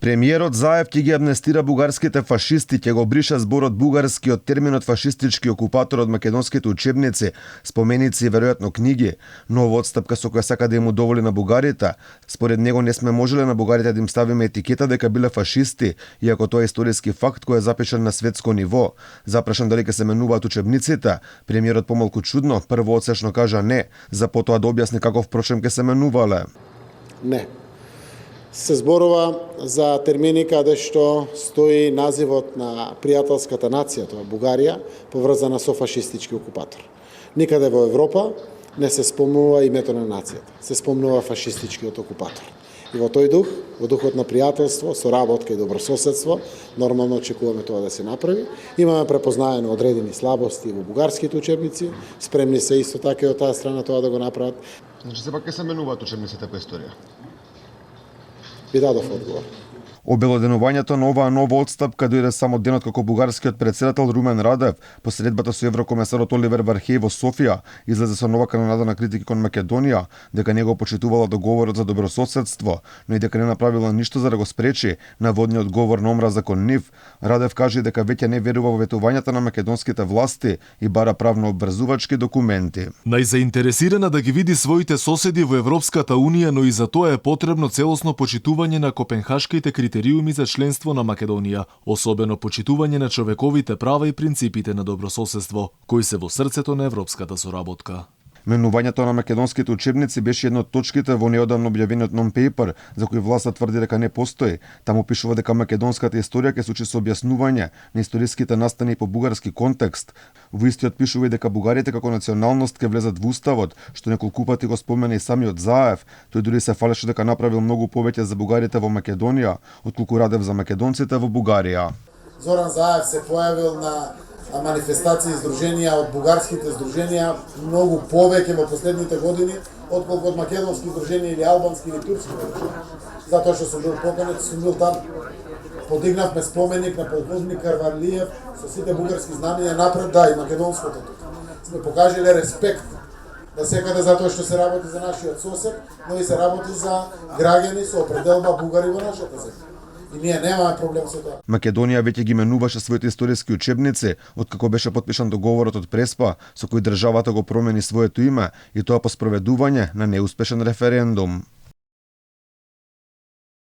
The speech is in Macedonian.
Премиерот Заев ќе ги амнестира бугарските фашисти, ќе го бриша зборот бугарски од терминот фашистички окупатор од македонските учебници, споменици и веројатно книги. Нова отстапка со која сака да им удоволи на бугарите. Според него не сме можеле на бугарите да им ставиме етикета дека биле фашисти, иако тоа е историски факт кој е запишан на светско ниво. Запрашан дали ќе се менуваат учебниците, премиерот помалку чудно прво одсечно кажа не, за потоа да објасни како впрочем ќе се менувале. Не. Се зборува за термини каде што стои називот на пријателската нација, тоа Бугарија, поврзана со фашистички окупатор. Никаде во Европа не се спомнува името на нацијата, се спомнува фашистичкиот окупатор. И во тој дух, во духот на пријателство, соработка и добрососедство, нормално очекуваме тоа да се направи. Имаме препознаено одредени слабости во бугарските учебници, спремни се исто така и од таа страна тоа да го направат. Значи сепак ќе се менуваат учебниците по историја? Ви дадов одговор. Обелоденувањето на оваа нова отстапка дојде само денот како бугарскиот претседател Румен Радев, по средбата со еврокомесарот Оливер Вархеј во Софија, излезе со нова канонада на критики кон Македонија, дека не го почитувала договорот за добрососедство, но и дека не направила ништо за да го спречи наводниот говор на омраза кон нив. Радев кажа дека веќе не верува во ветувањата на македонските власти и бара правно обврзувачки документи. Најзаинтересирана да ги види своите соседи во Европската унија, но и за тоа е потребно целосно почитување на копенхашките критериуми за членство на Македонија, особено почитување на човековите права и принципите на добрососедство, кои се во срцето на европската соработка. Менувањето на македонските учебници беше една од точките во неодамно објавениот non-paper, за кој власта тврди дека не постои. Таму пишува дека македонската историја ќе се учи со објаснување на историските настани по бугарски контекст. Во истиот пишува и дека бугарите како националност ќе влезат во уставот, што неколку пати го спомена и самиот Заев. Тој дури се фалеше дека направил многу повеќе за бугарите во Македонија, отколку Радев за македонците во Бугарија. Зоран Заев се појавил на манифестации и здруженија од бугарските здруженија многу повеќе во последните години отколку од македонски здруженија или албански или турски здруженија. Затоа што сум бил поканет, сум бил там. Подигнавме споменик на полковник Карварлиев со сите бугарски знамења напред, да, и македонското тука. Сме покажале респект да секаде затоа што се работи за нашиот сосед, но и се работи за граѓани со определба бугари во нашата земја. И ние немаме проблем со тоа. Македонија веќе ги менуваше своите историски учебници, откако беше потпишан договорот од Преспа, со кој државата го промени своето име, и тоа по спроведување на неуспешен референдум.